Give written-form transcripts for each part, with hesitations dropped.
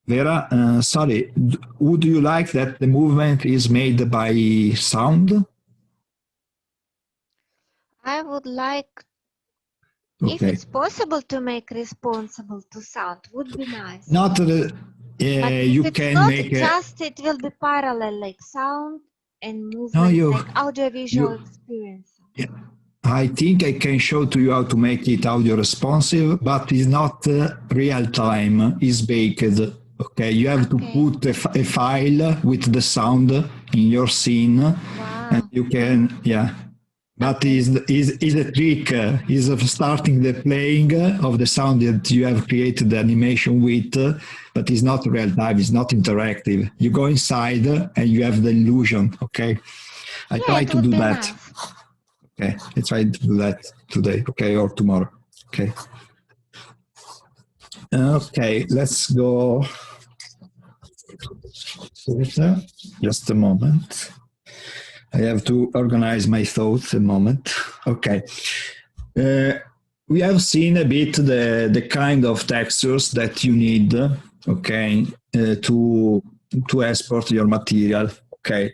Vera, sorry, would you like that the movement is made by sound? I would like, if Okay. it's possible, to make responsible to sound, would be nice. Not But you if it's can not, make just it will be parallel, like sound and no, movement, like audiovisual you, experience. yeah. I think I can show to you how to make it audio responsive, but it's not real time, it's baked. Okay, you have to put a file with the sound in your scene, and you can, yeah. But is a trick, is starting the playing of the sound that you have created the animation with, but it's not real time, it's not interactive. You go inside and you have the illusion, okay? I try to do that. Nice. Okay, I try to do that today, okay, or tomorrow, okay. Okay, let's go. Just a moment. I have to organize my thoughts a moment. Okay. We have seen a bit the kind of textures that you need, okay, to export your material, okay.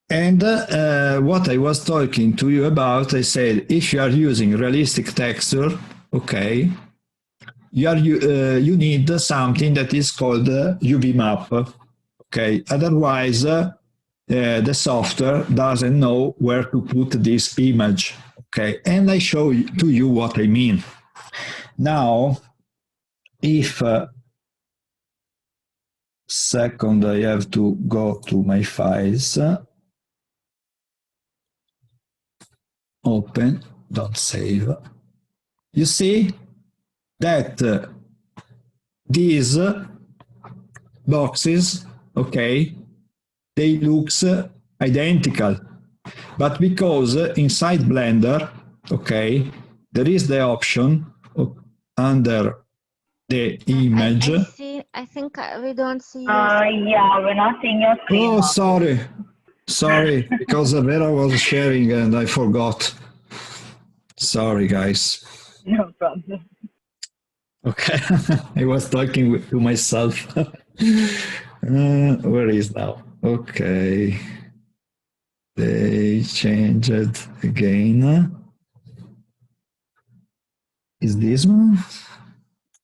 And what I was talking to you about, I said, if you are using realistic texture, okay, you need something that is called UV map, okay. Otherwise, the software doesn't know where to put this image, okay. And I show to you what I mean. Now, if second, I have to go to my files. Open, don't save. You see that these boxes, okay, they look identical, but because inside Blender, okay, there is the option under the image. I think we don't see. Yeah, we're not seeing your screen. Oh, sorry. Sorry, because Vera was sharing and I forgot. Sorry, guys. No problem. Okay, I was talking to myself. Where is now? Okay. They changed it again. Is this one?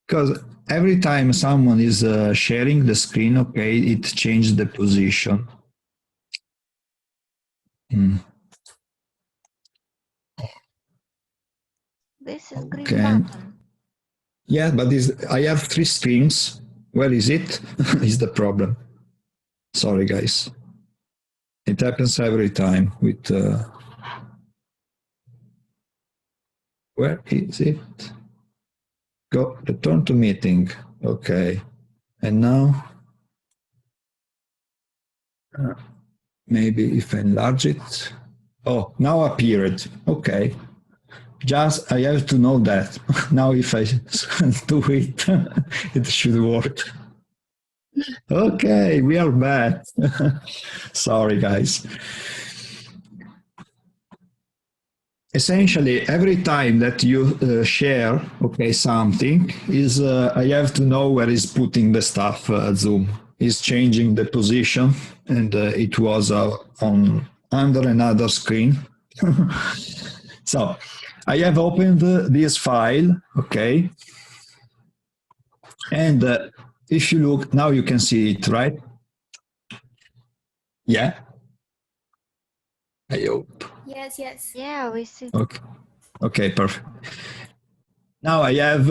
Because every time someone is sharing the screen, okay, it changed the position. This is green button. Yeah, but I have 3 screens. Where is it? Is the problem. Sorry, guys. It happens every time with... where is it? Go, return to meeting. Okay. And now... maybe if I enlarge it. Oh, now appeared. Okay. Just, I have to know that. Now if I do it, it should work. Okay, we are back. Sorry, guys. Essentially, every time that you share, okay, something, is I have to know where is putting the stuff, Zoom. Is changing the position, and it was on under another screen. So, I have opened this file, okay? And if you look, now you can see it, right? Yeah? I hope. Yes, yes. Yeah, we see. Okay, okay, perfect. Now I have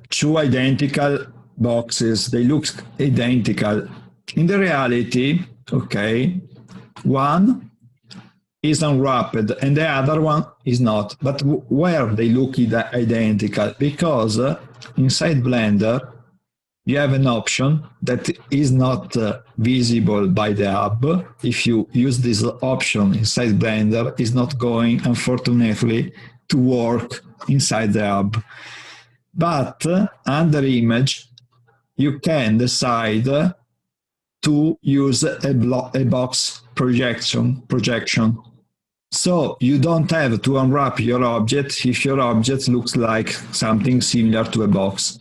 2 identical boxes. They look identical. In the reality, okay, one is unwrapped and the other one is not. But where they look identical? Because inside Blender, you have an option that is not visible by the hub. If you use this option inside Blender, it's not going, unfortunately, to work inside the hub. But under image, you can decide to use a box projection. So you don't have to unwrap your object if your object looks like something similar to a box.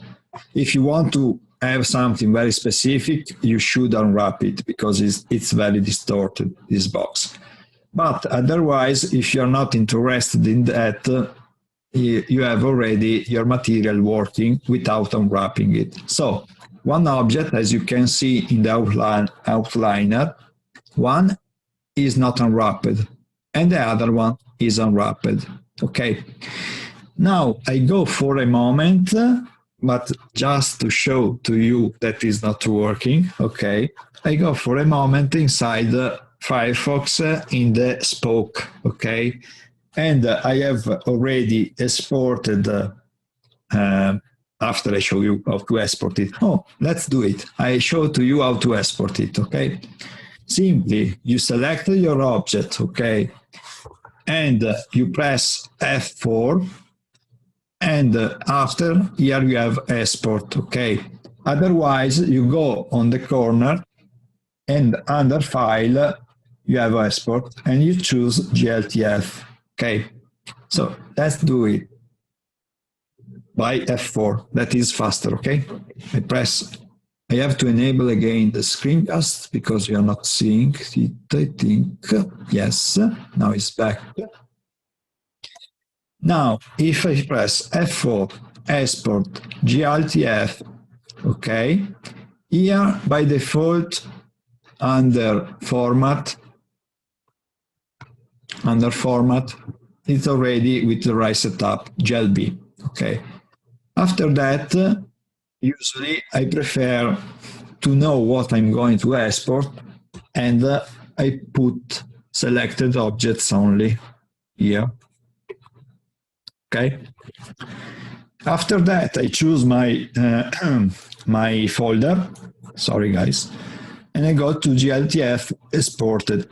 If you want to have something very specific, you should unwrap it because it's very distorted, this box. But otherwise, if you're not interested in that, you have already your material working without unwrapping it. So one object, as you can see in the outliner, one is not unwrapped and the other one is unwrapped. Okay. Now I go for a moment, but just to show to you that is not working. Okay. I go for a moment inside Firefox in the spoke. Okay. And I have already exported, after I show you how to export it. Oh, let's do it. I show to you how to export it, okay? Simply, you select your object, okay? And you press F4, and after, here you have export, okay? Otherwise, you go on the corner, and under File, you have export, and you choose GLTF. Okay, so let's do it by F4. That is faster, okay? I have to enable again the screencast because you are not seeing it, I think. Yes, now it's back. Now, if I press F4, export, GLTF, okay, here by default, under format, it's already with the right setup, GLB, okay? After that, usually I prefer to know what I'm going to export, and I put selected objects only here, okay? After that, I choose my, my folder, sorry guys, and I go to GLTF exported.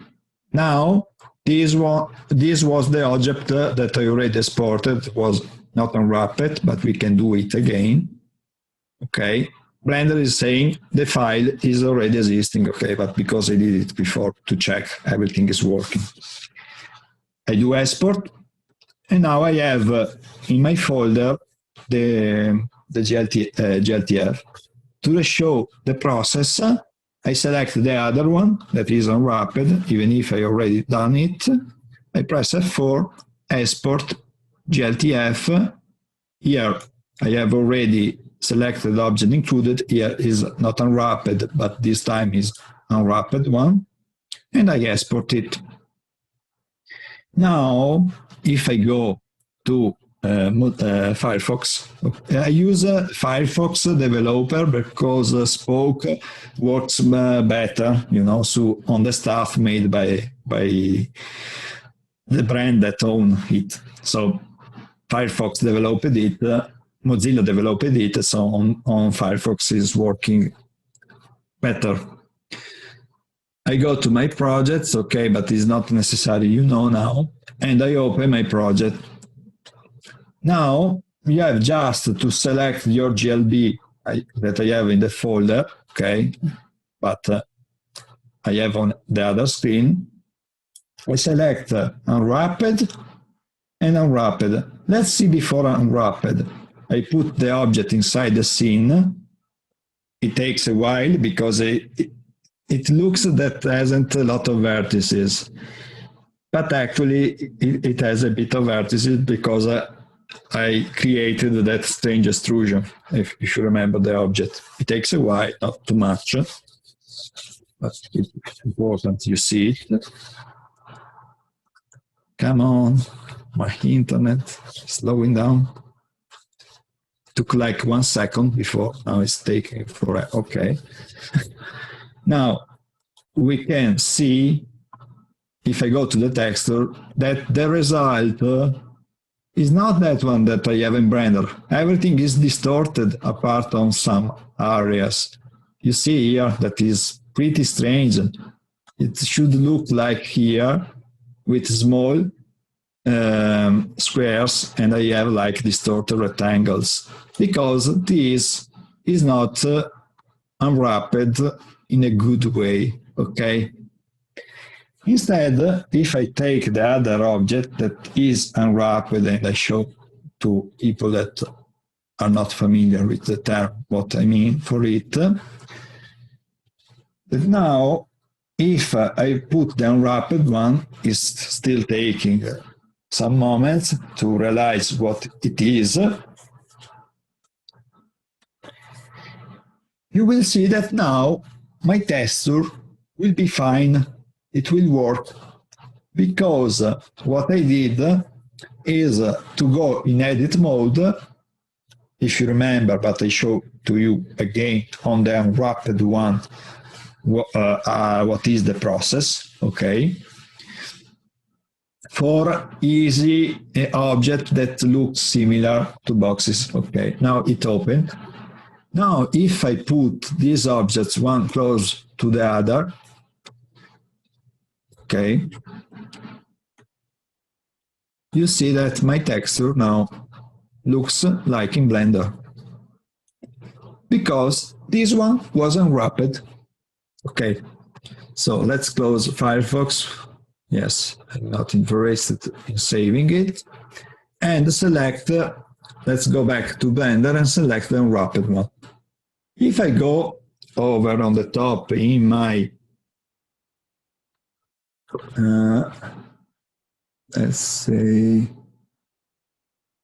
Now, this was the object that I already exported. It was not unwrapped, but we can do it again. Okay. Blender is saying the file is already existing. Okay, but because I did it before to check everything is working. I do export, and now I have in my folder the GLTF. To show the process, I select the other one that is unwrapped, even if I already done it. I press F4, export, GLTF. Here I have already selected object included. Here is not unwrapped, but this time is unwrapped one. And I export it. Now, if I go to Firefox. I use Firefox developer because Spoke works better, you know, so on the stuff made by the brand that own it. So Firefox developed it, Mozilla developed it, so on Firefox is working better. I go to my projects, okay, but it's not necessary, you know now, and I open my project. Now, you have just to select your GLB that I have in the folder, okay, but I have on the other screen. I select unwrapped and unwrapped. Let's see before unwrapped. I put the object inside the scene. It takes a while because it looks that hasn't a lot of vertices, but actually it has a bit of vertices because I created that strange extrusion, if you remember the object. It takes a while, not too much, but it's important you see it. Come on, my internet slowing down. Took like 1 second before, now it's taking forever, okay. Now, we can see, if I go to the texture, that the result is not that one that I have in Blender. Everything is distorted apart on some areas. You see here that is pretty strange. It should look like here with small squares, and I have like distorted rectangles because this is not unwrapped in a good way, okay? Instead, if I take the other object that is unwrapped and I show to people that are not familiar with the term, what I mean for it. But now, if I put the unwrapped one, it's still taking some moments to realize what it is. You will see that now my texture will be fine. It will work because what I did is to go in edit mode. If you remember, but I show to you again on the unwrapped one what is the process, okay? For easy object that looks similar to boxes, okay? Now it opened. Now, if I put these objects one close to the other, okay, you see that my texture now looks like in Blender because this one was unwrapped. Okay, so let's close Firefox. Yes, I'm not interested in saving it. And select, let's go back to Blender and select the unwrapped one. If I go over on the top in my, let's say,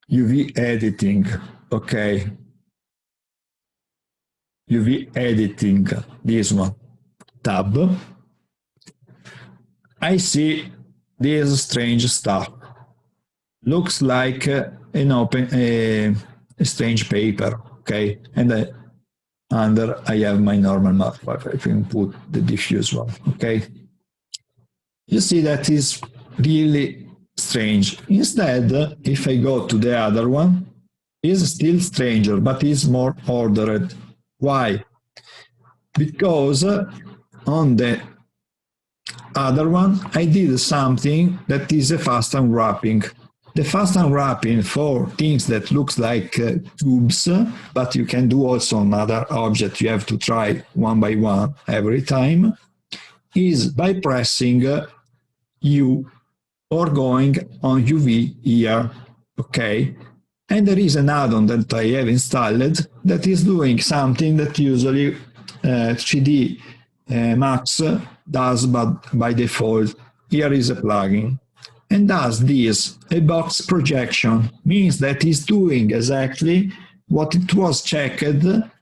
UV editing, okay. UV editing, this one, tab, I see this strange stuff. Looks like an open, a strange paper, okay? And under I have my normal map, but I can put the diffuse one, okay? You see that is really strange. Instead, if I go to the other one, it's still stranger, but it's more ordered. Why? Because on the other one, I did something that is a fast unwrapping. The fast unwrapping for things that looks like cubes, but you can do also on other objects, you have to try one by one every time, is by pressing U or going on UV here, okay? And there is an add-on that I have installed that is doing something that usually 3D Max does, but by default. Here is a plugin. And does this, a box projection, means that it's doing exactly what it was checked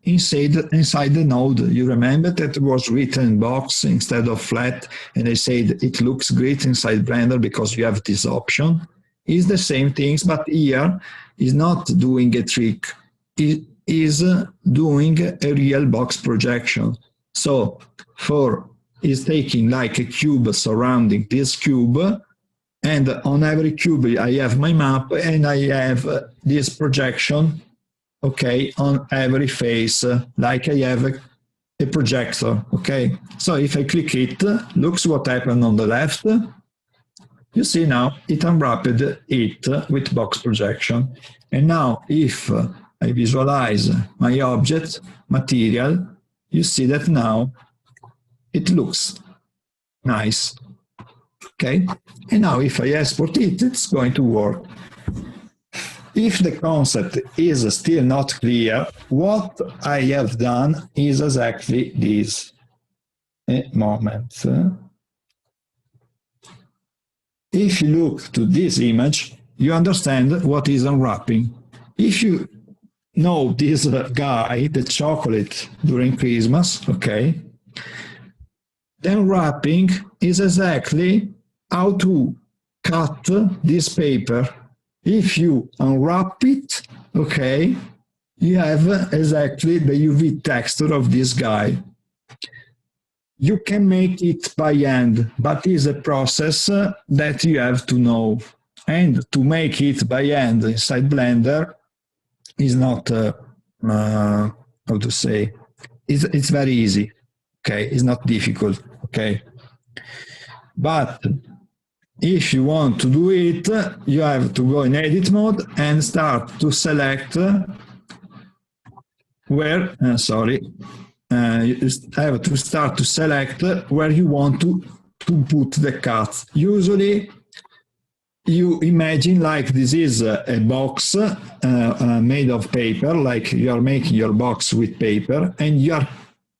inside the node. You remember that it was written box instead of flat, and I said it looks great inside Blender because you have this option. It's the same things, but here is not doing a trick. It is doing a real box projection. So is taking like a cube surrounding this cube, and on every cube I have my map and I have this projection, okay, on every face, like I have a projector, okay? So if I click it, looks what happened on the left. You see now it unwrapped it with box projection. And now if I visualize my object, material, you see that now it looks nice, okay? And now if I export it, it's going to work. If the concept is still not clear, what I have done is exactly this. A moment. If you look to this image, you understand what is unwrapping. If you know this guy, the chocolate during Christmas, okay, the unwrapping is exactly how to cut this paper. If you unwrap it, okay, you have exactly the UV texture of this guy. You can make it by hand, but it's a process that you have to know. And to make it by hand inside Blender is not, how to say, it's very easy, okay? It's not difficult, okay? But if you want to do it, you have to go in edit mode and start to select where, you have to start to select where you want to put the cuts. Usually, you imagine like this is a box made of paper, like you are making your box with paper, and you are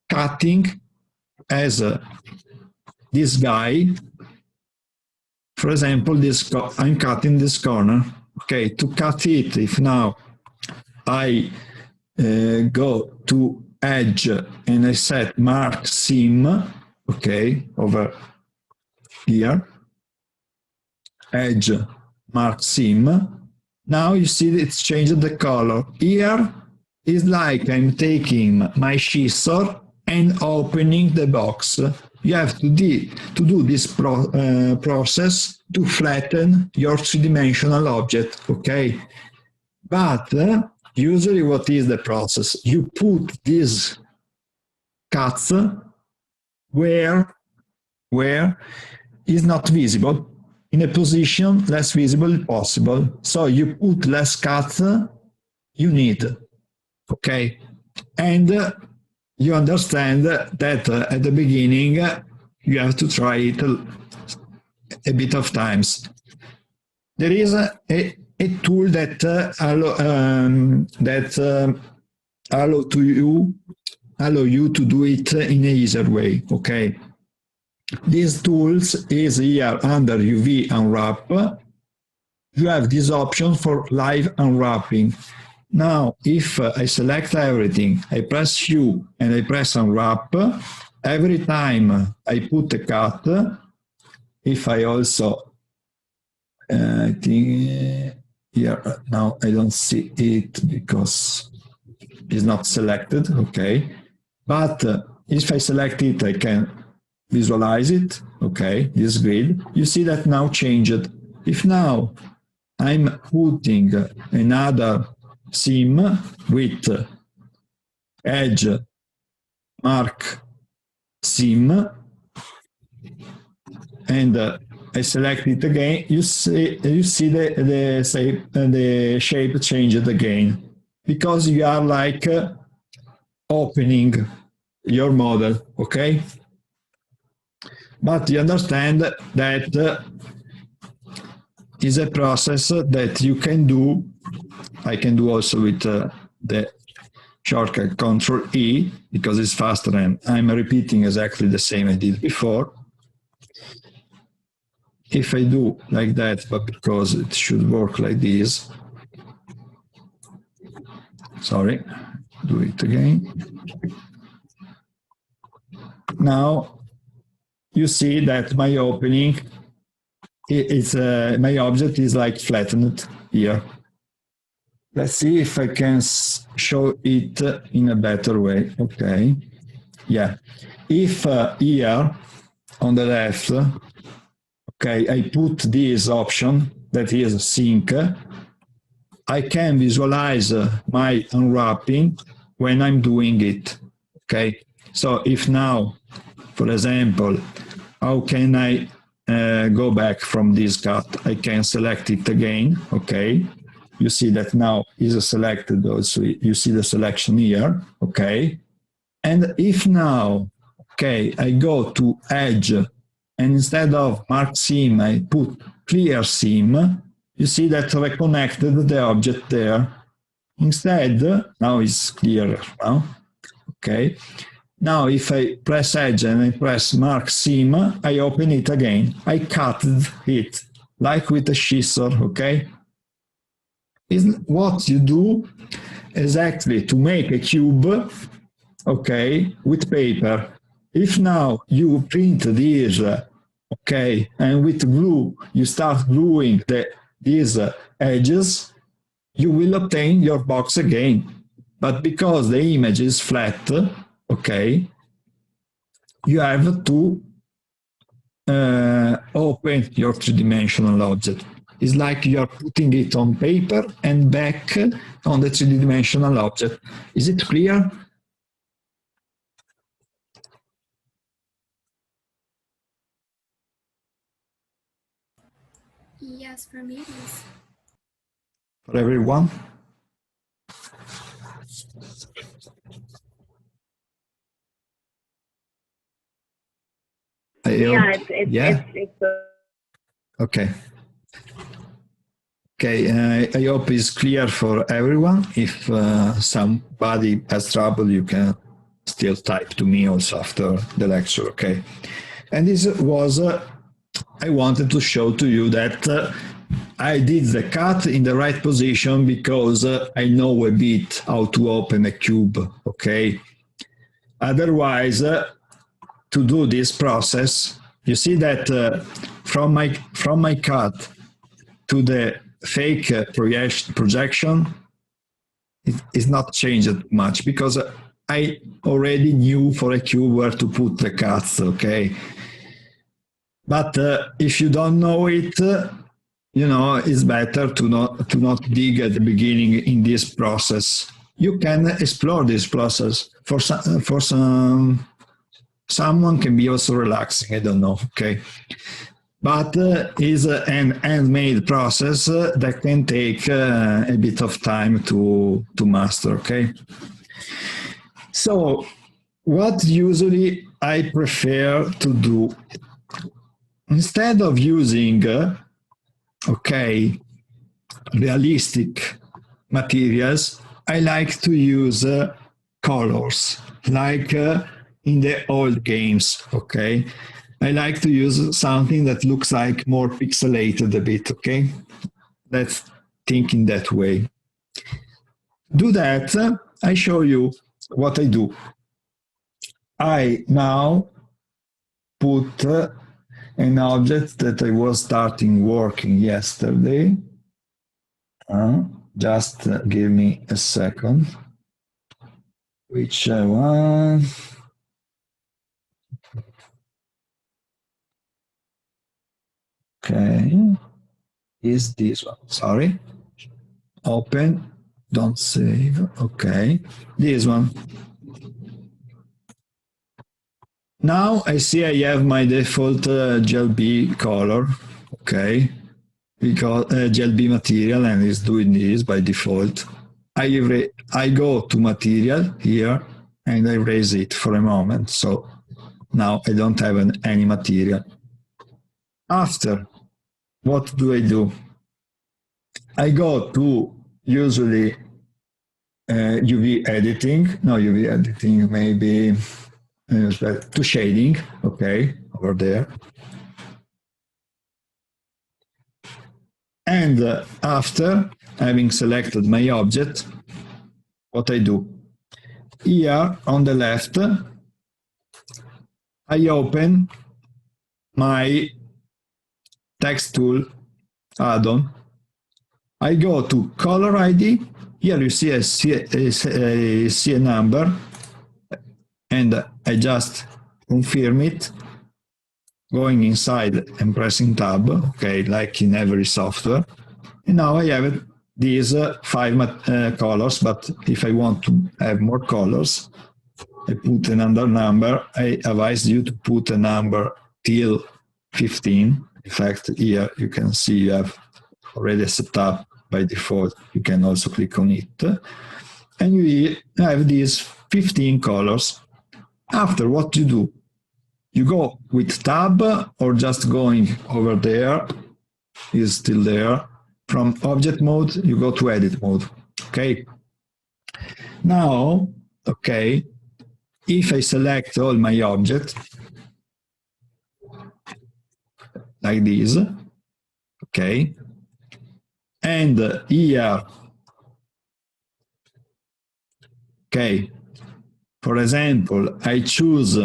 cutting as this guy. For example, I'm cutting this corner. Okay, to cut it, if now I go to edge and I set mark seam, okay, over here, edge, mark seam. Now you see it's changed the color. Here is like I'm taking my scissor and opening the box. You have to do this process to flatten your three-dimensional object, okay? But usually what is the process? You put these cuts where is not visible, in a position less visible possible. So you put less cuts you need, okay? And you understand that at the beginning you have to try it a bit of times. There is a tool that allow you to do it in an easier way, okay? These tools is here under UV Unwrap. You have this option for live unwrapping. Now, if I select everything, I press U and I press Unwrap, every time I put a cut, if I also, I think here, now I don't see it because it's not selected, okay? But if I select it, I can visualize it, okay, this grid. You see that now changed. If now I'm putting another seam with edge, mark, seam, and I select it again, you see the shape changed again, because you are like opening your model, okay? But you understand that is a process that you can do. I can do also with the shortcut Control E, because it's faster and I'm repeating exactly the same I did before. If I do like that, but because it should work like this, sorry, do it again. Now you see that my opening is my object is like flattened here. Let's see if I can show it in a better way. Okay, yeah. If here on the left, okay, I put this option that is sync, I can visualize my unwrapping when I'm doing it. Okay, so if now, for example, how can I go back from this cut? I can select it again, okay? You see that now is selected also, you see the selection here, okay? And if now, okay, I go to edge and instead of mark seam, I put clear seam, you see that reconnected the object there. Instead, now it's clearer now, okay? Now, if I press edge and I press mark seam, I open it again. I cut it, like with a scissor, okay? Is what you do exactly to make a cube, okay, with paper. If now you print this, okay, and with glue, you start gluing these edges, you will obtain your box again. But because the image is flat, okay, you have to open your three-dimensional object. It's like you're putting it on paper and back on the three-dimensional object. Is it clear? Yes, for me it is. For everyone? Yeah, it's Okay. Okay, I hope it's clear for everyone. If somebody has trouble, you can still type to me also after the lecture, okay? And this was, I wanted to show to you that I did the cut in the right position because I know a bit how to open a cube, okay? Otherwise, to do this process, you see that from my cut to the fake projection, it is not changed much because I already knew for a cube where to put the cuts, okay? But if you don't know it, it's better to not dig at the beginning in this process. You can explore this process. For someone can be also relaxing, I don't know, okay? But is an handmade process that can take a bit of time to master, okay? So what usually I prefer to do, instead of using, realistic materials, I like to use colors, like in the old games, okay? I like to use something that looks like more pixelated a bit, okay? Let's think in that way. Do that, I show you what I do. I now put an object that I was starting working yesterday. Just give me a second. Which one? Okay, is this one, sorry. Open, don't save, okay. This one. Now I see I have my default gel B color, okay, because gel B material, and it's doing this by default. I go to material here and I erase it for a moment, so now I don't have any material. After, what do? I go to usually UV editing, maybe to shading, okay, over there. And after having selected my object, what I do? Here on the left, I open my text tool add-on. I go to color ID. Here you see a number, and I just confirm it, going inside and pressing tab, okay, like in every software. And now I have these 5 colors, but if I want to have more colors, I put another number. I advise you to put a number till 15. In fact, here you can see you have already set up by default. You can also click on it. And you have these 15 colors. After, what you do? You go with tab or just going over there, is still there. From object mode, you go to edit mode, okay? Now, okay, if I select all my objects, like this, okay, and here, okay, for example, I choose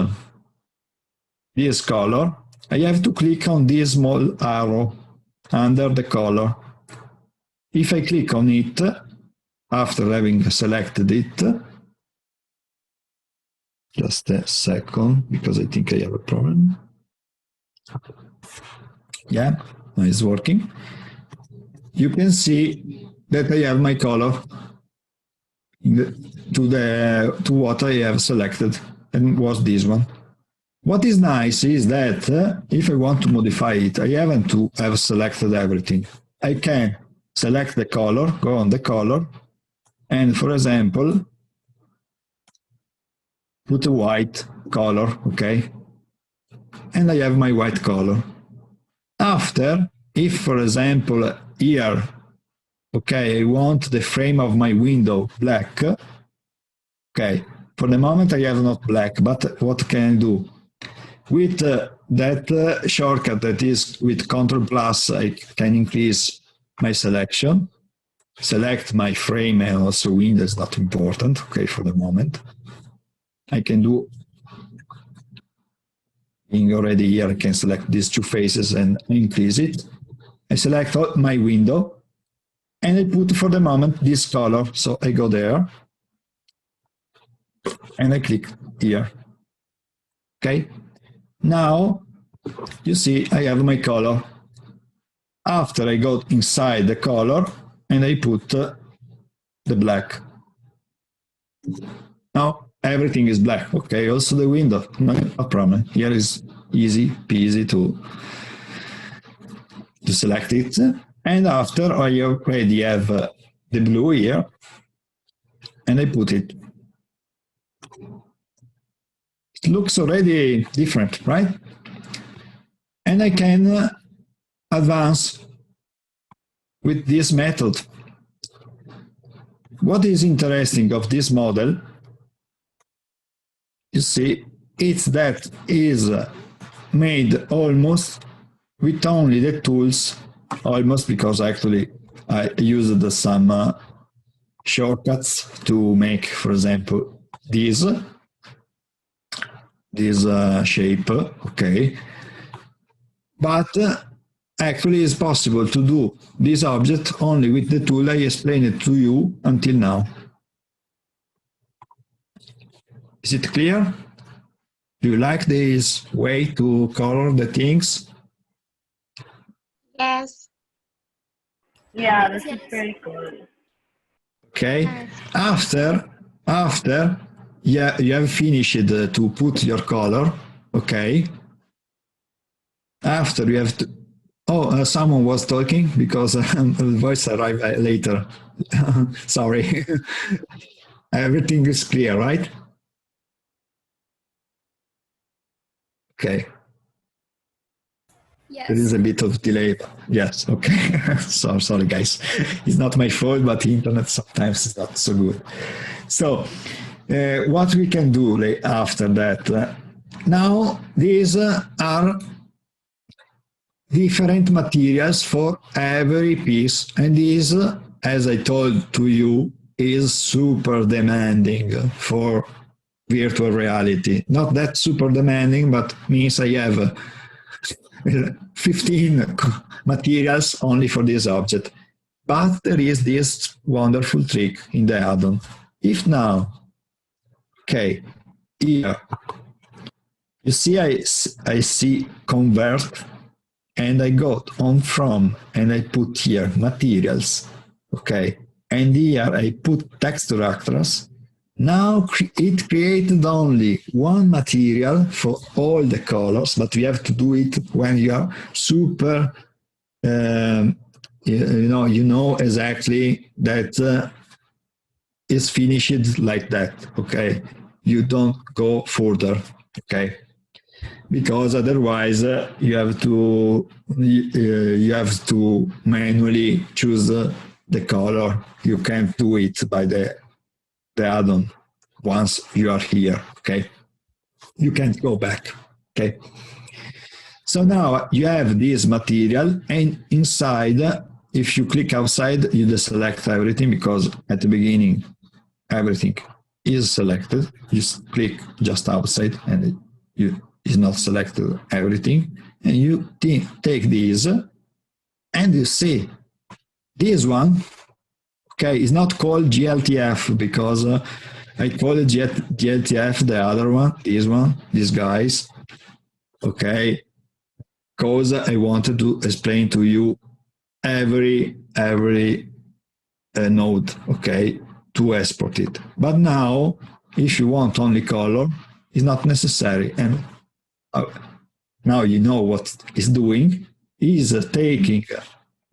this color, I have to click on this small arrow under the color. If I click on it, after having selected it, just a second, because I think I have a problem. Yeah, it's working. You can see that I have my color to what I have selected, and was this one. What is nice is that if I want to modify it, I haven't to have selected everything. I can select the color, go on the color, and for example, put a white color, okay? And I have my white color. After, if for example here Okay, I want the frame of my window black. Okay, for the moment I have not black, but what can I do? With that shortcut that is with Ctrl plus, I can increase my selection, select my frame and also window is not important, okay, for the moment. I can do, being already here, I can select these two faces and increase it. I select my window and I put for the moment this color. So I go there and I click here. Okay. Now you see I have my color. After I go inside the color and I put the black. Now everything is black. Okay. Also the window, no problem. Here is easy peasy to select it. And after I already have the blue here, and I put it. It looks already different, right? And I can advance with this method. What is interesting of this model, you see, it's that is made almost with only the tools, almost, because actually I used some shortcuts to make, for example, this shape, okay? But actually it's possible to do this object only with the tool I explained to you until now. Is it clear? Do you like this way to color the things? Yes. Yeah, this is Yes. pretty cool. Okay. Yes. After you have finished to put your color, okay. After you have to, someone was talking because the voice arrived later. Sorry. Everything is clear, right? Okay. Yes. There is a bit of delay. Yes, okay. So sorry, guys. It's not my fault, but the internet sometimes is not so good. So, what we can do after that? Now, these are different materials for every piece, and this, as I told to you, is super demanding for virtual reality. Not that super demanding, but means I have 15 materials only for this object. But there is this wonderful trick in the add-on. If now, okay, here, you see I see convert, and I got on from, and I put here materials, okay, and here I put texture actors. Now it created only one material for all the colors, but we have to do it when you are super, you know exactly that is finished like that, okay? You don't go further, okay? Because otherwise you have to manually choose the color. You can't do it by the add-on once you are here, okay? You can't go back, okay? So now you have this material, and inside, if you click outside, you deselect everything, because at the beginning everything is selected. You click just outside and you is not selected everything, and you take this and you see this one, okay, is not called GLTF because I call it GLTF, the other one, these guys, okay, because I wanted to explain to you every node, okay, to export it. But now, if you want only color, it's not necessary. And now you know what it's doing. Is taking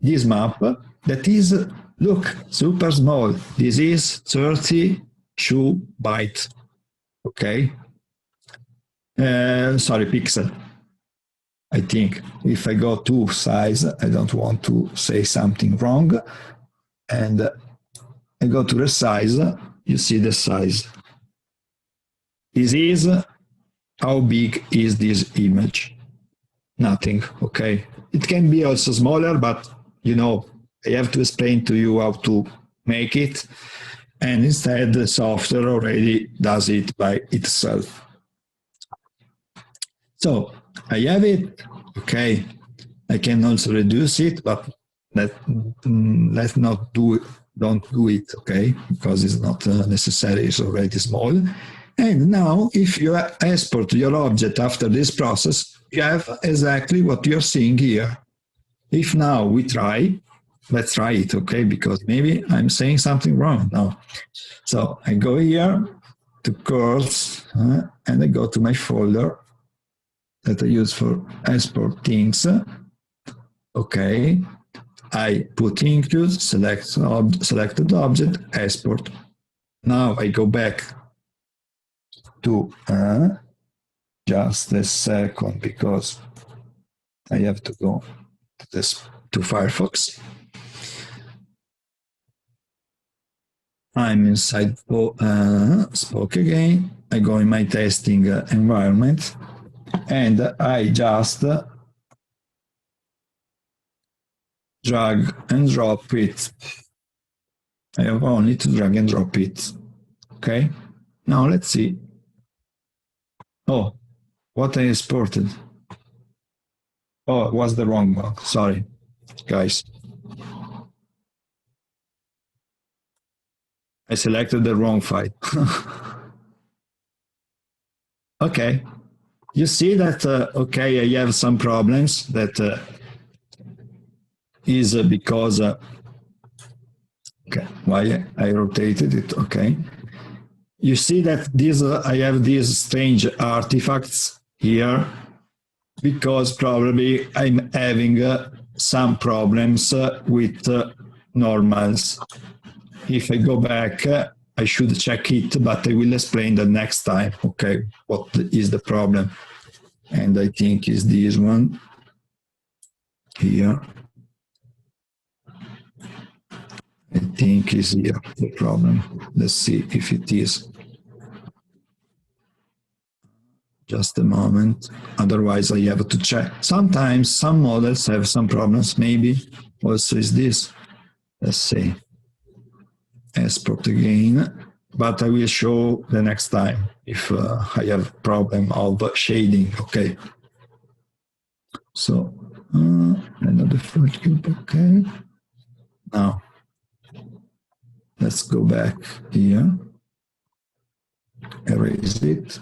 this map that is, look, super small. This is 32 bytes, okay? Sorry, pixel. I think if I go to size, I don't want to say something wrong. and I go to resize. You see the size. This is how big is this image? Nothing, okay? It can be also smaller, but you know, I have to explain to you how to make it. And instead, the software already does it by itself. So I have it, okay. I can also reduce it, but let's not do it. Don't do it, okay? Because it's not necessary, it's already small. And now, if you export your object after this process, you have exactly what you're seeing here. If now we try, let's try it, okay? Because maybe I'm saying something wrong now. So I go here to curls, and I go to my folder that I use for export things. Okay, I put include, selected object, export. Now I go back to just a second because I have to go to this to Firefox. I'm inside Spoke again. I go in my testing environment, and I just drag and drop it. I have only to drag and drop it. Okay. Now let's see. Oh, what I exported. Oh, it was the wrong one. Sorry, guys. I selected the wrong file. Okay. You see that, okay, I have some problems that is because, okay, why I rotated it, okay. You see that this, I have these strange artifacts here because probably I'm having some problems with normals. If I go back, I should check it, but I will explain the next time, okay, what is the problem. And I think is this one here. I think is here the problem. Let's see if it is. Just a moment. Otherwise, I have to check. Sometimes some models have some problems. Maybe also is this. Let's see. Export again. But I will show the next time if I have problem of shading. Okay. So another default cube. Okay. Now let's go back here. Erase it.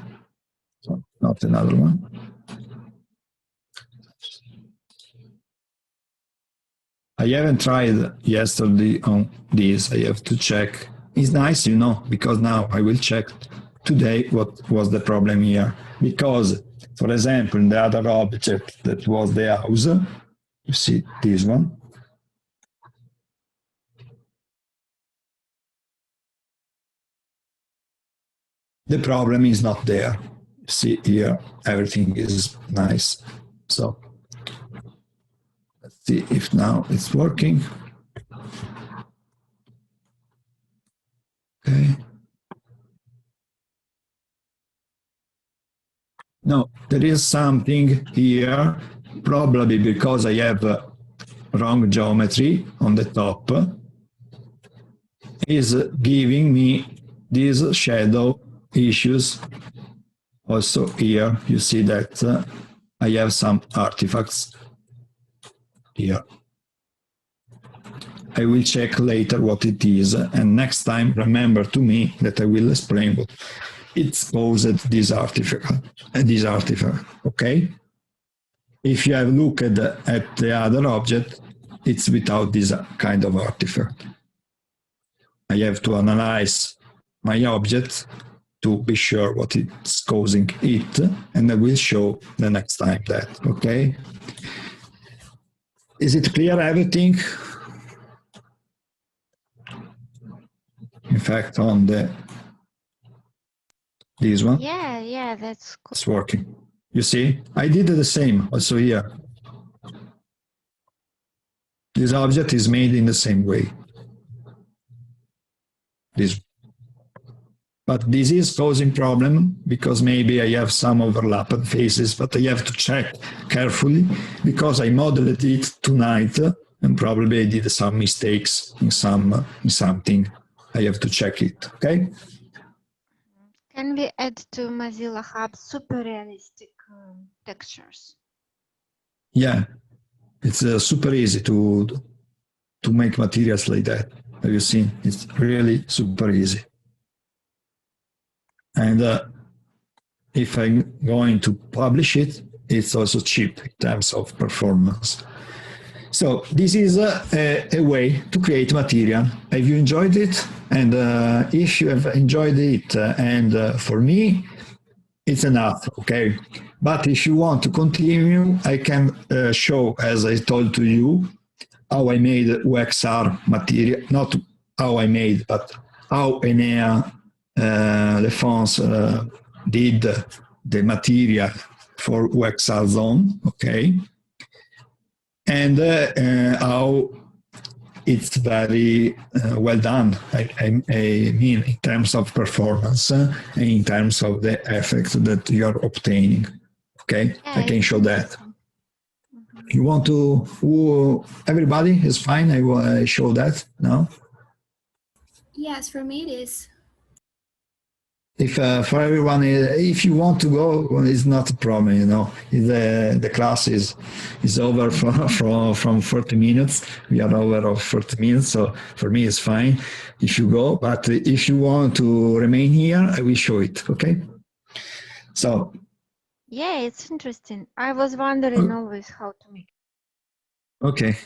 So not another one. I haven't tried yesterday on this. I have to check. It's nice, you know, because now I will check today what was the problem here. Because, for example, in the other object that was the house, you see this one. The problem is not there. See here, everything is nice. So let's see if now it's working. Okay. No, there is something here, probably because I have wrong geometry on the top, is giving me these shadow issues. Also here, you see that I have some artifacts here. I will check later what it is, and next time remember to me that I will explain what it's caused this artifact, okay? If you have looked at the other object, it's without this kind of artifact. I have to analyze my object to be sure what it's causing it, and I will show the next time that, okay? Is it clear, everything? In fact, on this one, Yeah, that's cool. it's working. You see, I did the same also here. This object is made in the same way. this. But this is causing problem because maybe I have some overlapped faces, but I have to check carefully because I modeled it tonight and probably I did some mistakes in something. I have to check it, okay? Can we add to Mozilla Hub super realistic textures? Yeah, it's super easy to make materials like that. Have you seen? It's really super easy. And if I'm going to publish it, it's also cheap in terms of performance. So this is a way to create material. Have you enjoyed it? And if you have enjoyed it, and for me, it's enough, okay? But if you want to continue, I can show, as I told to you, how I made UXR material, not how I made, but how Enea Lefons did the material for UXR zone, okay? And how it's very well done. I mean, in terms of performance and in terms of the effect that you are obtaining. Okay, Yeah, I can show that. Mm-hmm. You want to? Everybody is fine. I show that now. Yes, for me it is. If for everyone, if you want to go, it's not a problem. You know, the class is over from 40 minutes. We are over of 40 minutes, so for me it's fine if you go. But if you want to remain here, I will show it. Okay. So. Yeah, it's interesting. I was wondering always how to make it. Okay.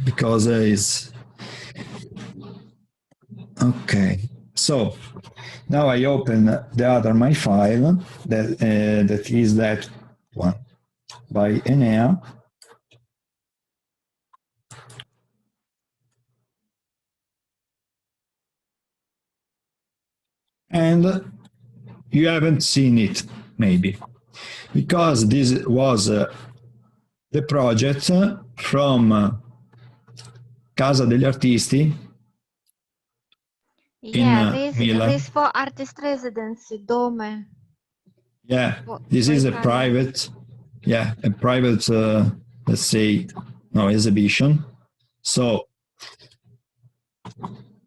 Because it's okay. So now I open the other my file that is that one by Enea. And you haven't seen it, maybe, because this was the project from Casa degli Artisti Yeah, in Milan. this for artist residency, Dome. Yeah, this is a private, let's say, no, exhibition. So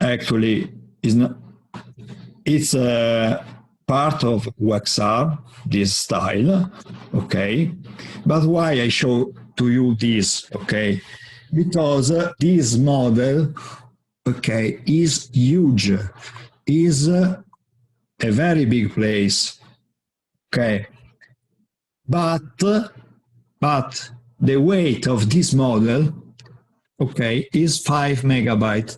actually, it's a part of UXR, this style, okay? But why I show to you this, okay? Because this model, okay, is huge, is a very big place, okay? But the weight of this model, okay, is 5 megabytes.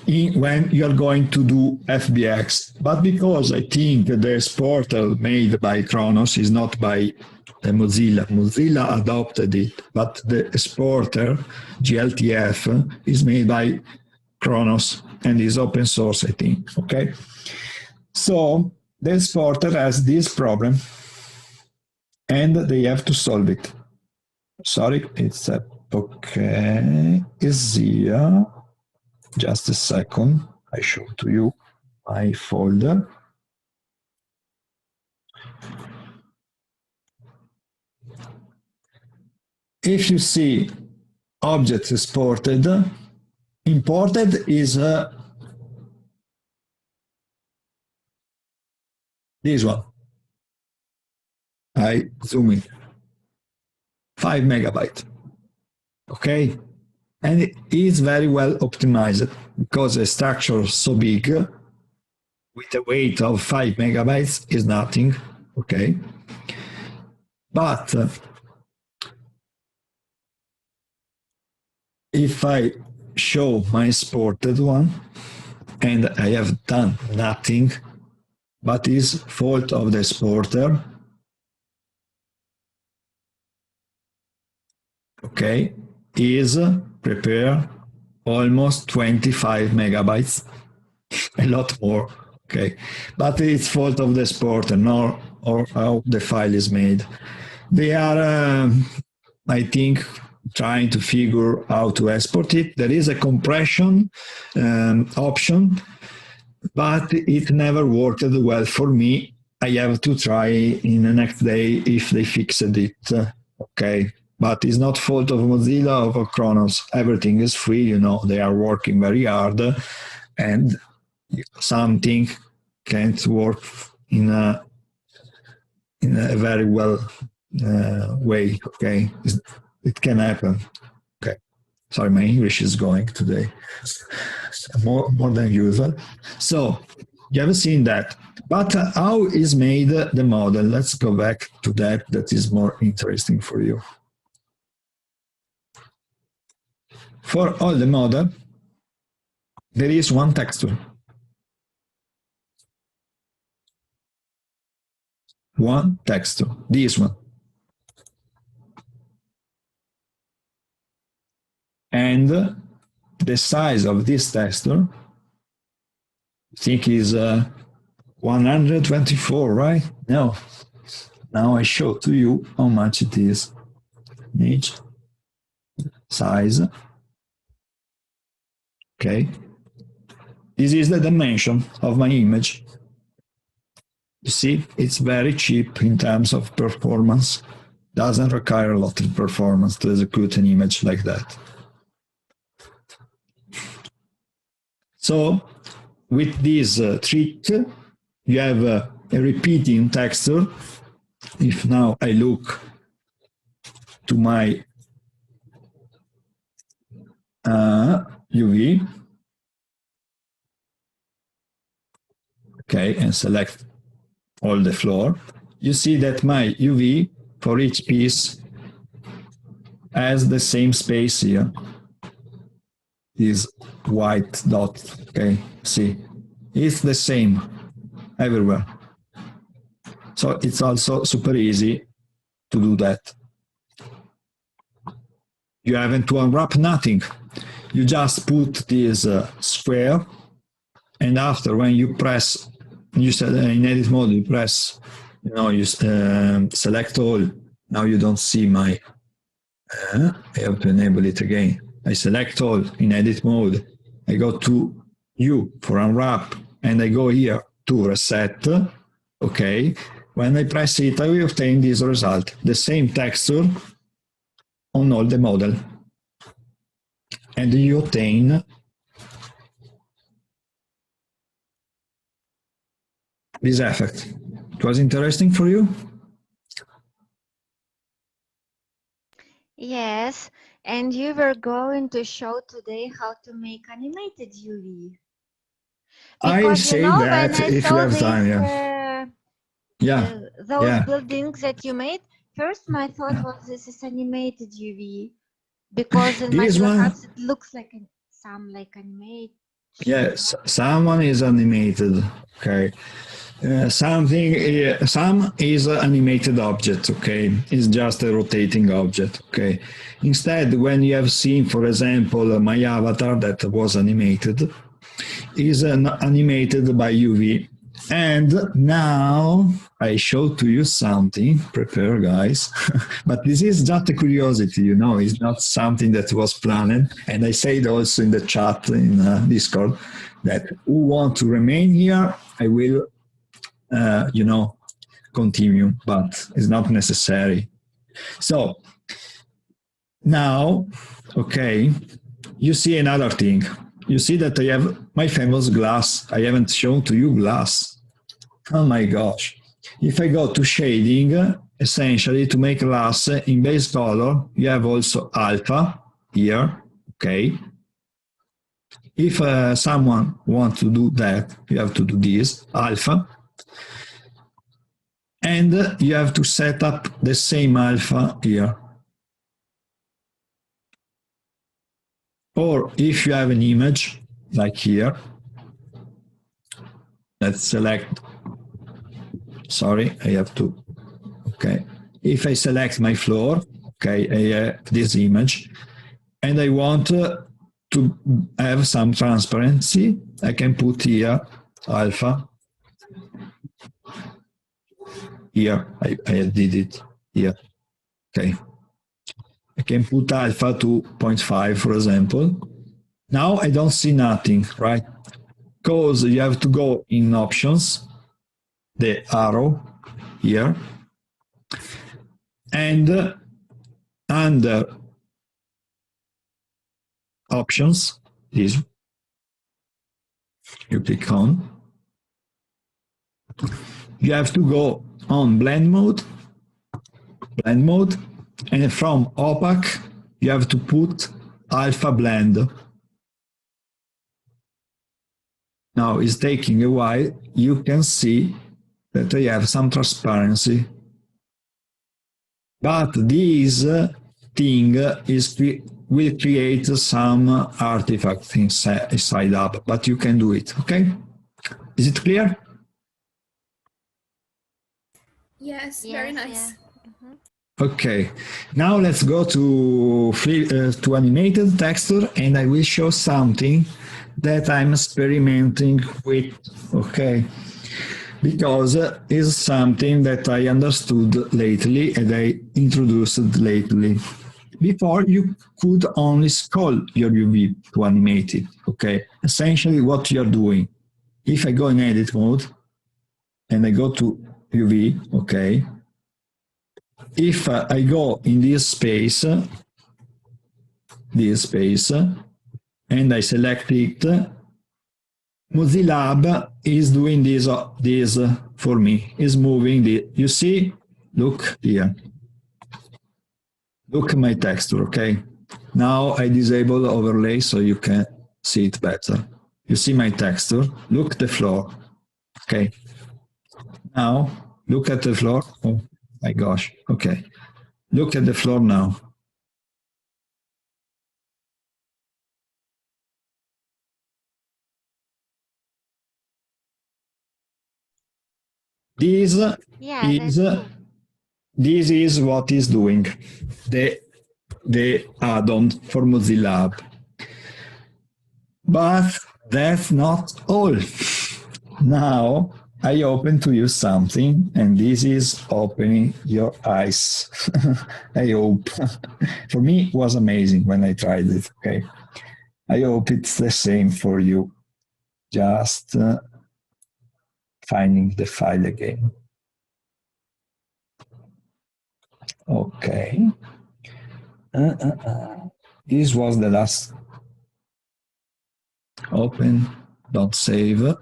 When you are going to do FBX, but because I think the exporter made by Kronos is not by Mozilla. Mozilla adopted it, but the exporter, GLTF, is made by Kronos and is open source, I think, okay? So the exporter has this problem and they have to solve it. Sorry, it's okay, is here. Just a second, I show to you my folder. If you see objects exported, imported is this one. I zoom in. 5 megabytes. Okay? And it is very well optimized because a structure so big with a weight of 5 megabytes is nothing. Okay? But if I show my exported one and I have done nothing, but is fault of the exporter, okay, is prepare almost 25 megabytes, a lot more, okay, but it's fault of the exporter, nor or how the file is made. They are, I think, trying to figure how to export it. There is a compression option, but it never worked well for me. I have to try in the next day if they fixed it. Okay, but it's not fault of Mozilla or of Kronos. Everything is free, you know, they are working very hard, and something can't work in a very well way. Okay, it can happen. Okay, sorry, my English is going today more than usual. So you have seen that, but how is made the model? Let's go back to that. That is more interesting for you. For all the model, there is one texture. One texture, this one. And the size of this texture, I think is 124, right? No. Now I show to you how much it is. Image, size. Okay. This is the dimension of my image. You see, it's very cheap in terms of performance. Doesn't require a lot of performance to execute an image like that. So, with this trick, you have a repeating texture. If now I look to my UV, okay, and select all the floor, you see that my UV for each piece has the same space here. This white dot, okay, see, it's the same everywhere. So it's also super easy to do that. You haven't to unwrap nothing. You just put this square, and after when you press, you said in edit mode, you press, you know, you select all. Now you don't see my, I have to enable it again. I select all in edit mode. I go to U for unwrap, and I go here to reset. Okay. When I press it, I will obtain this result, the same texture on all the model. And you obtain this effect. It was interesting for you? Yes, and you were going to show today how to make animated UV. I Because say you know, that when I if you saw have this, time, yeah. Yeah, those yeah. buildings that you made, first my thought was this is animated UV, because in This Micro one, Apps it looks like some like animation. yes, someone is animated, okay. Some is an animated object, okay. It's just a rotating object, okay. Instead, when you have seen, for example, my avatar that was animated, is animated by UV. And now I show to you something, prepare guys, but this is just a curiosity, you know, it's not something that was planned. And I said also in the chat in Discord that who want to remain here, I will, you know, continue, but it's not necessary. So now, okay, you see another thing. You see that I have my famous glass. I haven't shown to you glass. Oh my gosh. If I go to shading, essentially to make glass in base color, you have also alpha here, okay? If someone wants to do that, you have to do this, alpha. And you have to set up the same alpha here. Or if you have an image, like here, let's select, sorry, I have to, okay. If I select my floor, okay, I have this image, and I want to have some transparency, I can put here alpha. Here, I did it here, okay. I can put alpha to 0.5, for example. Now I don't see nothing, right? Because you have to go in options, the arrow here, and under options, this you click on, you have to go on blend mode, and from opaque, you have to put alpha blend. Now it's taking a while. You can see that I have some transparency. But this thing will create some artifact inside up, but you can do it, okay? Is it clear? Yes, very Yes, nice. yeah. Mhm. Okay, now let's go to animated texture, and I will show something that I'm experimenting with, okay? Because it's something that I understood lately and I introduced lately. Before, you could only scroll your UV to animate it, okay? Essentially what you're doing. If I go in edit mode and I go to UV, okay? If I go in this space, and I select it, Mozilla Hub is doing this for me, is moving the, you see, look here. Look at my texture, okay? Now I disable overlay so you can see it better. You see my texture, look at the floor, okay? Now, look at the floor, oh my gosh, okay. Look at the floor now. This Yeah, is that's cool. this is what is doing the add-on for Mozilla Hub. But that's not all. Now I open to you something, and this is opening your eyes. I hope. For me, it was amazing when I tried it. Okay, I hope it's the same for you. Just finding the file again. Okay. This was the last. Open, don't save.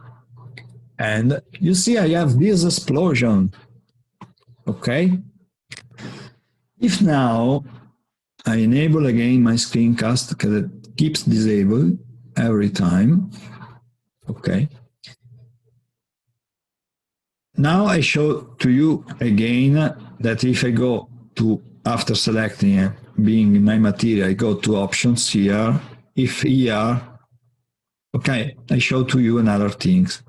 And you see I have this explosion. Okay. If now I enable again my screencast because it keeps disabled every time. Okay. Now I show to you again that if I go to, after selecting and being in my material, I go to options here. If here, okay, I show to you another things.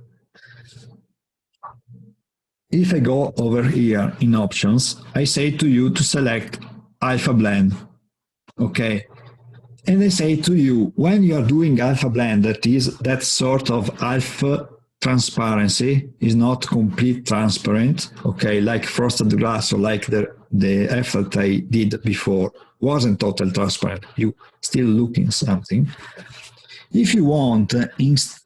If I go over here in options, I say to you to select alpha blend. Okay. And I say to you, when you are doing alpha blend, that is that sort of alpha transparency is not complete transparent, okay, like frosted glass or like the effort I did before wasn't total transparent. You still looking something. If you want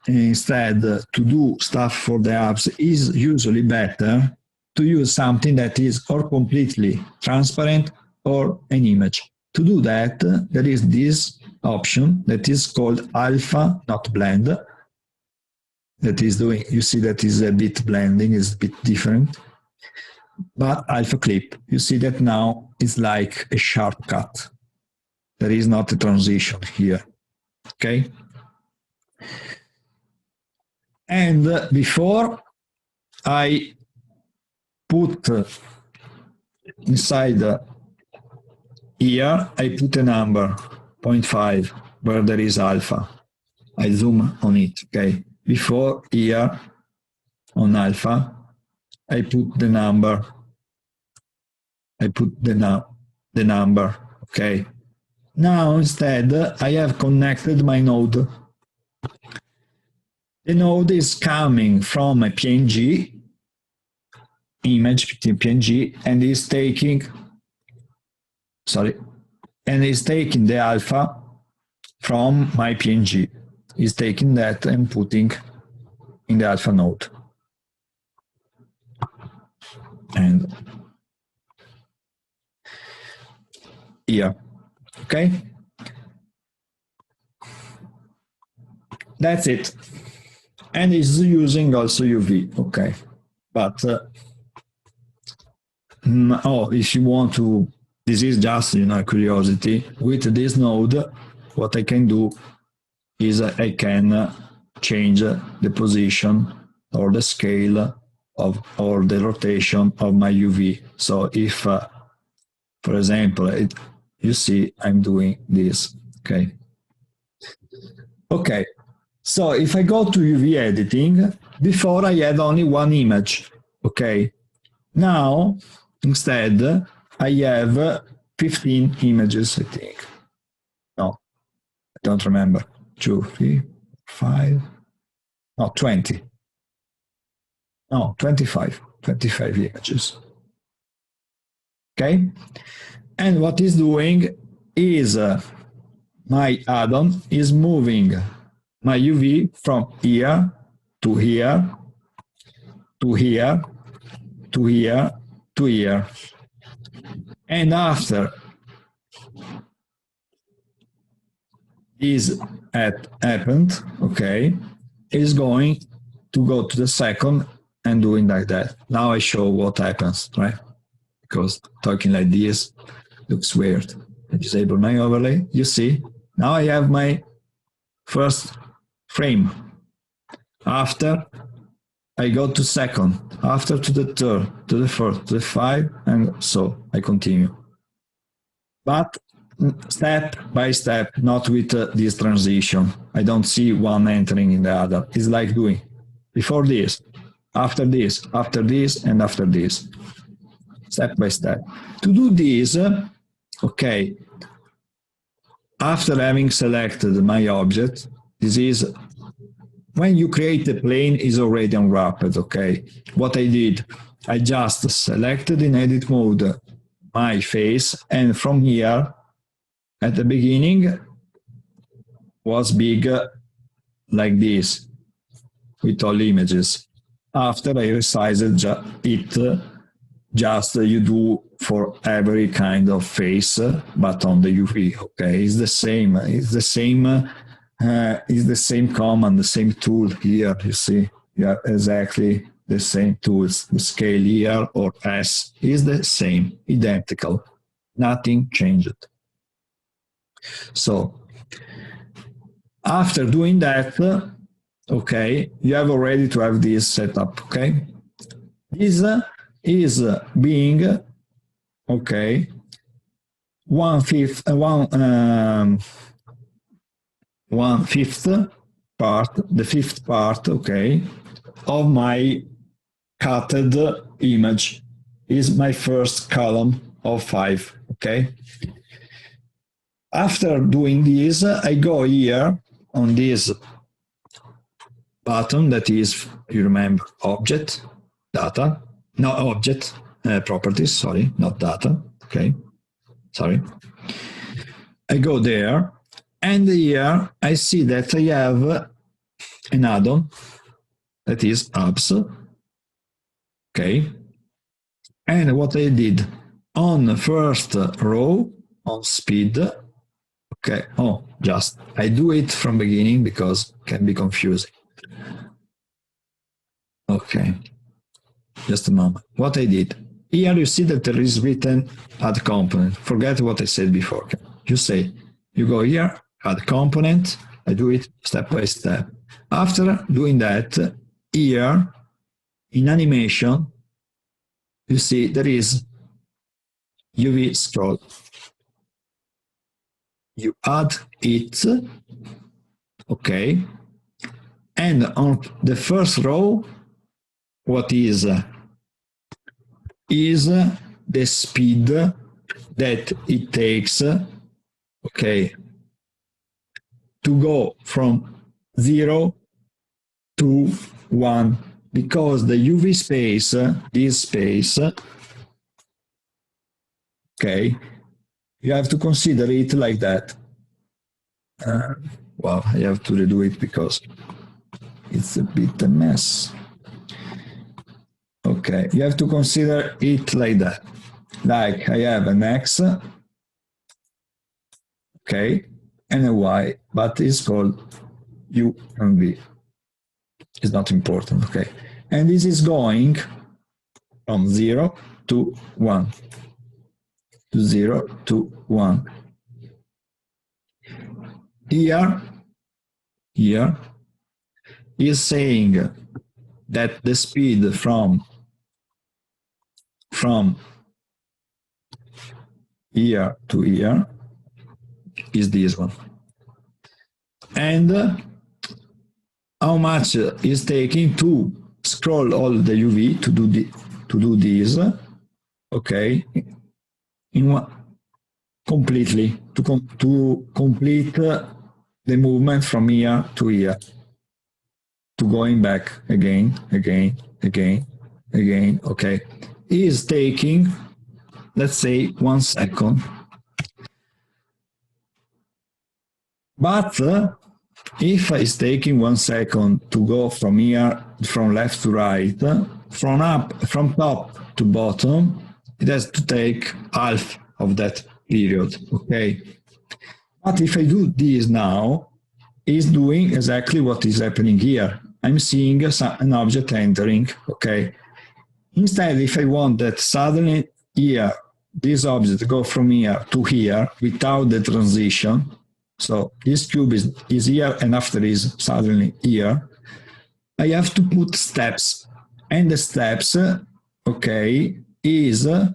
instead to do stuff for the apps, is usually better to use something that is or completely transparent or an image. To do that, there is this option that is called alpha, not blend. That is doing, you see that is a bit blending, is a bit different. But alpha clip, you see that now it's like a sharp cut. There is not a transition here. Okay? And before I put inside here, I put a number, 0.5, where there is alpha. I zoom on it, okay? Before here, on alpha, I put the number. I put the number, okay? Now, instead, I have connected my node. The node is coming from a PNG, image PNG, and is taking, sorry, and it's taking the alpha from my PNG. It's taking that and putting in the alpha node. And here, okay? That's it. And it's using also UV, okay? But, if you want to, this is just, curiosity. With this node, what I can do is I can change the position or the scale of, or the rotation of my UV. So if, for example, you see I'm doing this, okay? Okay, so if I go to UV editing, before I had only one image, okay? Now, instead, I have 15 images, I think. No, I don't remember. 2, 3, 5, no, 20. No, 25 images. Okay? And what it's doing is my add-on is moving my UV from here to here to here to here to here. And after this happened, okay, is going to go to the second and doing like that. Now I show what happens, right? Because talking like this looks weird. I disable my overlay. You see, now I have my first frame. After I go to second, after to the third, to the fourth, to the 5, and so I continue. But step by step, not with this transition. I don't see one entering in the other. It's like doing before this, after this, after this, and after this, step by step. To do this, okay, after having selected my object, this is when you create the plane is already unwrapped, okay? What I did, I just selected in edit mode my face, and from here, at the beginning, was big like this, with all images. After I resized it, just you do for every kind of face, but on the UV, okay? It's the same, it's the same command, the same tool here, you see? Yeah, exactly the same tools. The scale here or S is the same, identical. Nothing changed. So, after doing that, okay, you have already to have this set up, okay? This is being, okay, 1/5 part, the fifth part, okay, of my cutted image is my first column of 5, okay? After doing this, I go here on this button that is, you remember, object, data, no, object, properties, sorry, not data, okay, sorry. I go there, and here I see that I have an add-on that is apps, okay, and what I did on the first row on speed, okay, just I do it from beginning because it can be confusing. Okay, just a moment. What I did, here you see that there is written add component. Forget what I said before. Okay? You say, you go here, add component, I do it step by step. After doing that, here in animation, you see there is UV scroll. You add it, okay, and on the first row, what is the speed that it takes, okay, to go from 0 to 1, because the UV space, this space, okay, You have to consider it like that. Well, I have to redo it because it's a bit a mess. Okay, you have to consider it like that. Like I have an X, okay, and a Y, but it's called U and V. It's not important, okay? And this is going from 0 to 1. To 0 to 1. Here is saying that the speed from here to here is this one. And how much is taking to scroll all the UV to do this, okay, in one, completely, to complete the movement from here to here, to going back again, okay, is taking, let's say, 1 second. But if it's taking 1 second to go from here, from left to right, from top to bottom, it has to take half of that period, okay? But if I do this now, it's doing exactly what is happening here. I'm seeing an object entering, okay? Instead, if I want that suddenly here, this object go from here to here without the transition, so this cube is here and after is suddenly here, I have to put steps. And the steps, okay, is okay,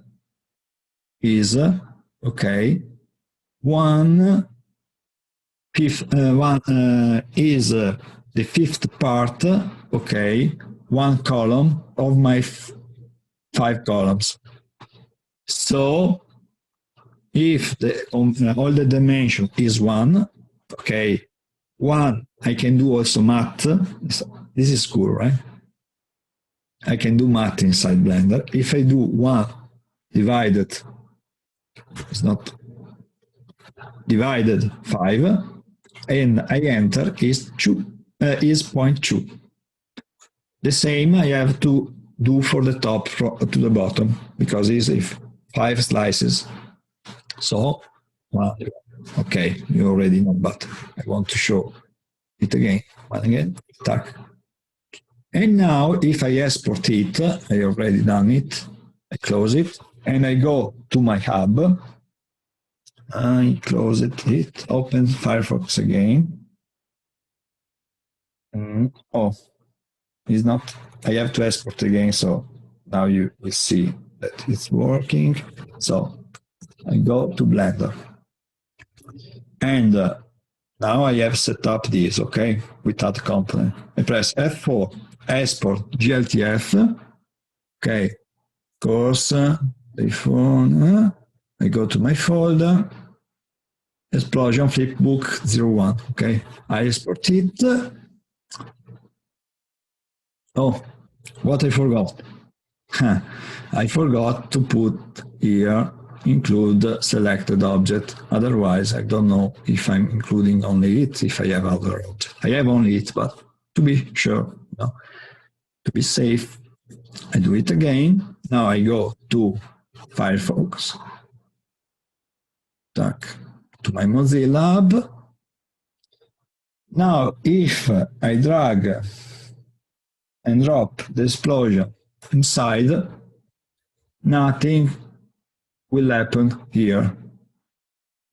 is the fifth part, okay, 1 column of my 5 columns. So if all the dimension is 1, okay, 1, I can do also math. This is cool, right? I can do math inside Blender. If I do 1 divided, it's not divided 5, and I enter is 0.2. The same I have to do for the top to the bottom, because it's 5 slices. So, well, okay, you already know, but I want to show it again. One again, tack. And now, if I export it, I already done it. I close it, and I go to my hub. I close it, open Firefox again. Oh, it's not. I have to export again, so now you will see that it's working. So I go to Blender. And now I have set up this, okay, without component. I press F4, export GLTF, okay, course, iPhone, I go to my folder, explosion flipbook 01, okay, I export it. Oh, what I forgot. I forgot to put here include selected object. Otherwise, I don't know if I'm including only it, if I have other object. I have only it, but to be sure, to be safe, I do it again. Now I go to Firefox, to my Mozilla Hub. Now, if I drag and drop the explosion inside, nothing will happen here.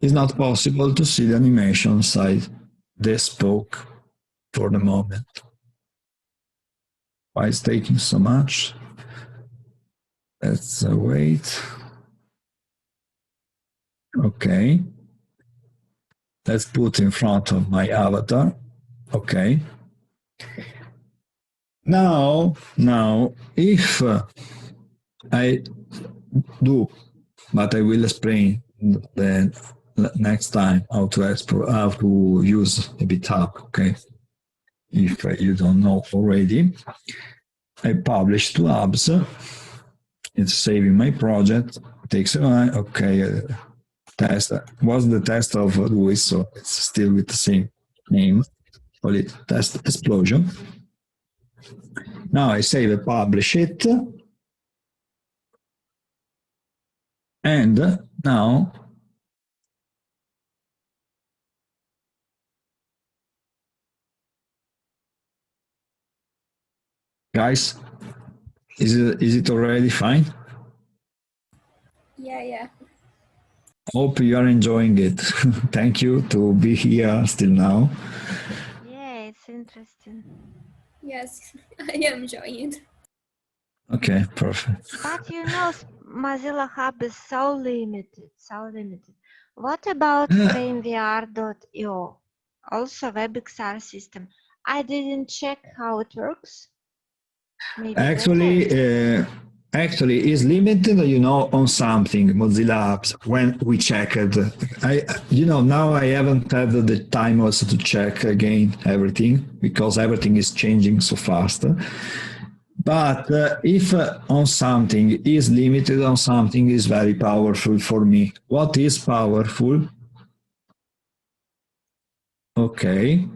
It's not possible to see the animation inside the spoke for the moment. Why it's taking so much? Let's wait. Okay. Let's put in front of my avatar. Okay. Now, if I do, but I will explain the next time how to use a GitHub, okay? If you don't know already, I publish 2 hubs. It's saving my project. It takes a while. Okay, test. Was the test of Lewis, so it's still with the same name. Call it test explosion. Now I save and publish it. And now guys, is it already fine? Yeah. Hope you are enjoying it. Thank you to be here still now. Yeah, it's interesting. Yes, I am enjoying it. Okay, perfect. But you know, Mozilla Hub is so limited, so limited. What about FrameVR.io? Also WebXR system. I didn't check how it works. Maybe better. Actually, is limited, on something Mozilla apps. When we checked, now I haven't had the time also to check again everything because everything is changing so fast. But if on something is limited on something is very powerful for me. What is powerful? Okay,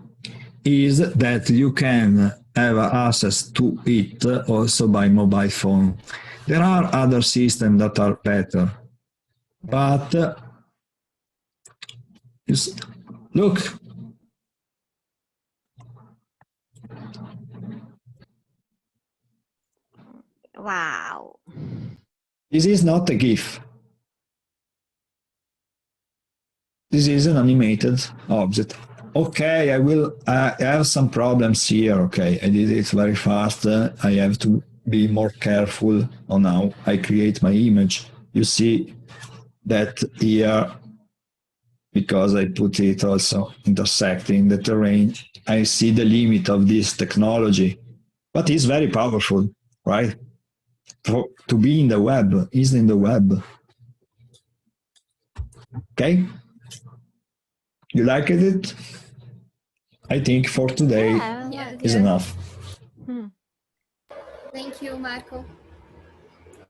is that you can have access to it also by mobile phone. There are other systems that are better, but look, Wow. this is not a GIF. This is an animated object. Okay, I have some problems here. Okay, I did it very fast. I have to be more careful on how I create my image. You see that here, because I put it also intersecting the terrain, I see the limit of this technology, but it's very powerful, right? To be in the web, is in the web. Okay? You liked it? I think for today is enough. Thank you, Marco.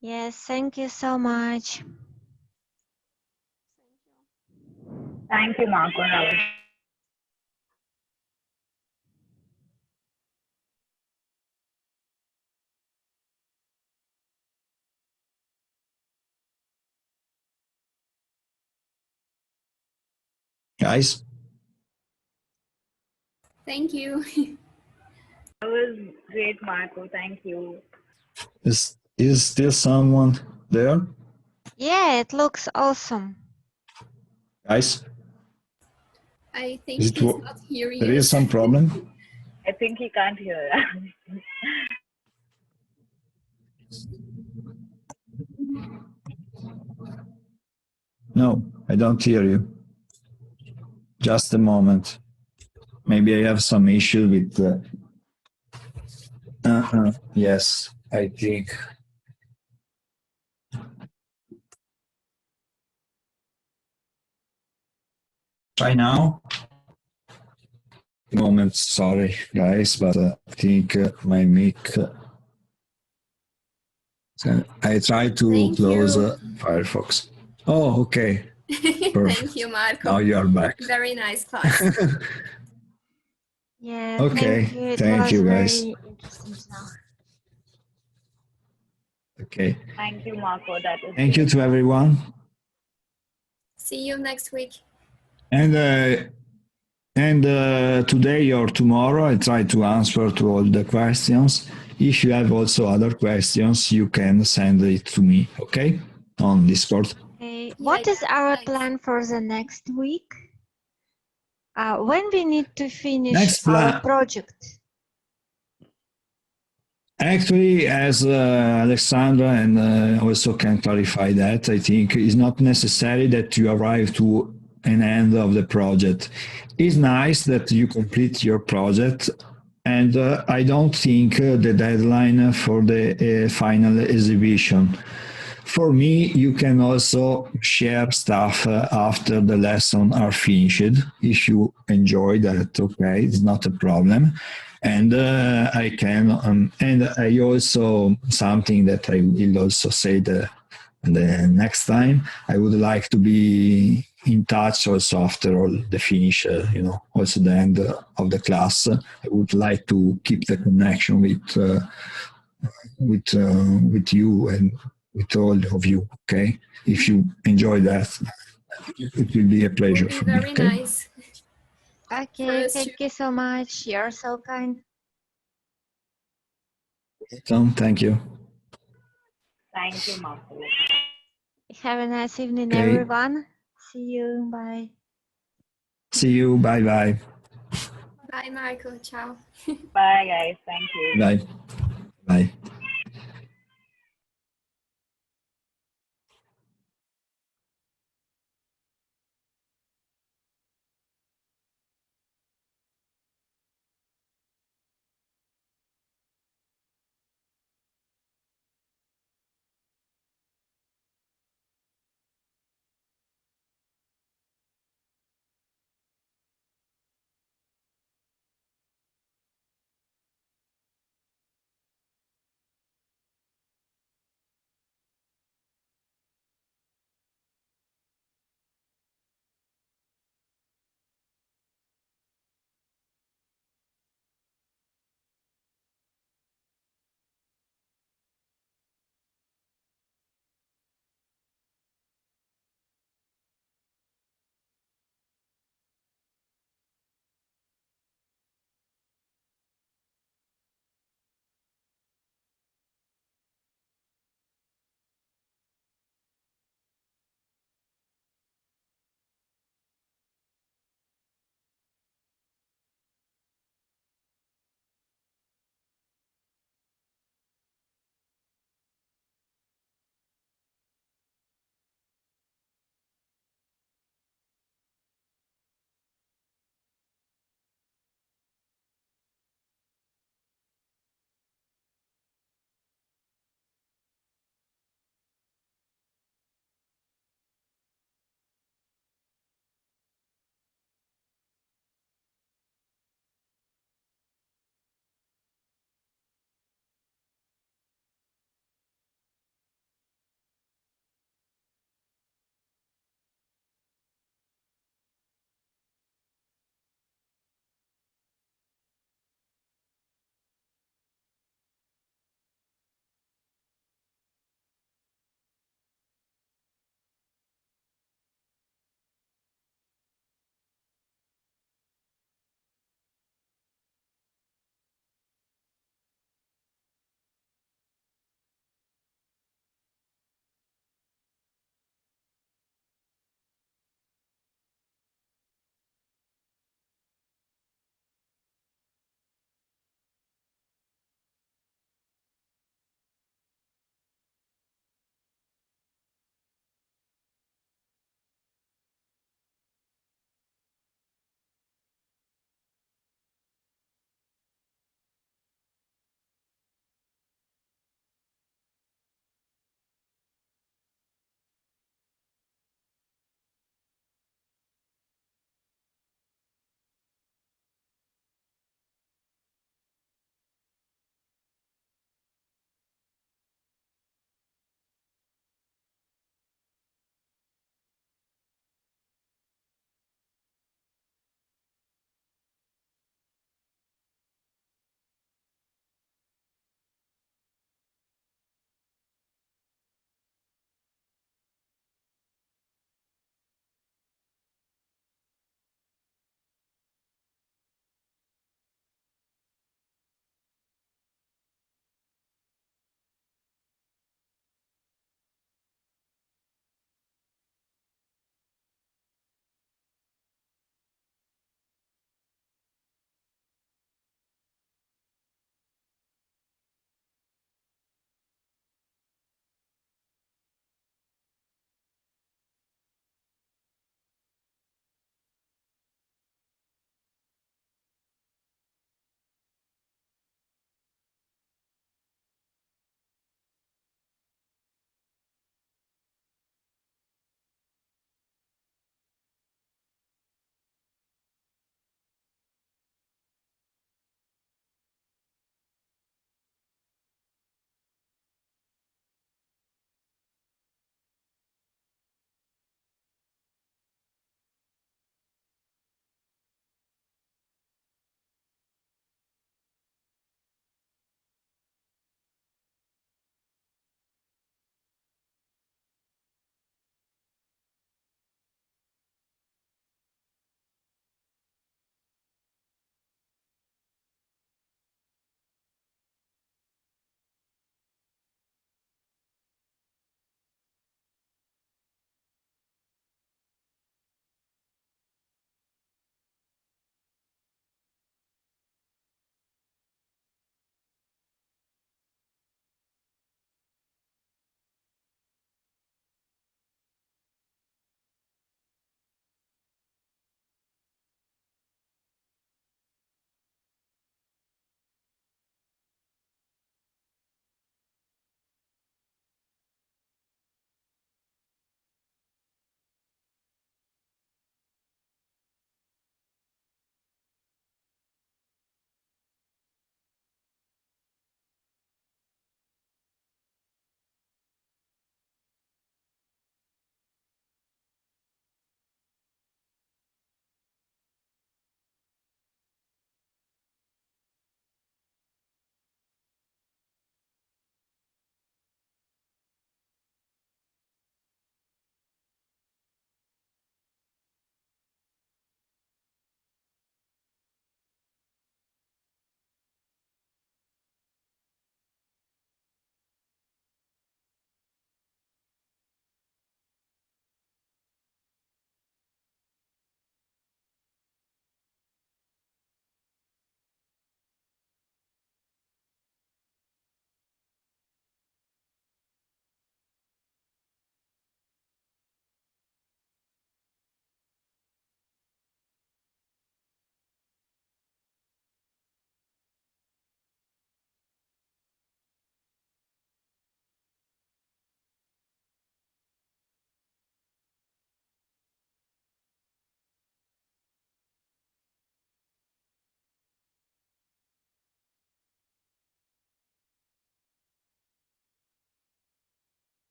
Yes, thank you so much. Thank you, Marco. Guys? Thank you. That was great, Marco. Thank you. Is still someone there? Yeah, it looks awesome. Guys? I think he's not hearing There is some problem? I think he can't hear us. No, I don't hear you. Just a moment. Maybe I have some issue with yes, I think. Try now. Moment, sorry guys, but I think my mic. I try to close Firefox. Oh, okay. Thank you, Marco. Now you are back. Very nice class. Yeah, okay. Thank you. You guys. Very interesting to know. Okay. Thank you, Marco. That was Thank you to everyone. See you next week. And today or tomorrow, I try to answer to all the questions. If you have also other questions, you can send it to me, okay? On Discord. Okay. What is our plan for the next week? When we need to finish our project? Actually, as Alexandra and also can clarify that, I think it's not necessary that you arrive to an end of the project. It's nice that you complete your project, and I don't think the deadline for the final exhibition. For me, you can also share stuff after the lesson are finished. If you enjoy that, okay, it's not a problem. And I can, and I also, something that I will also say the next time I would like to be in touch also after all the finish, also the end of the class. I would like to keep the connection with you and with all of you. Okay, if you enjoy that, it will be a pleasure Would be for me. very Okay. nice. Okay, us thank too. you so much. You're so kind. Tom, thank you. Thank you, Marco. Have a nice evening, Okay. everyone. See you. Bye. See you. Bye bye. Bye, Marco. Ciao. Bye, guys. Thank you. Bye.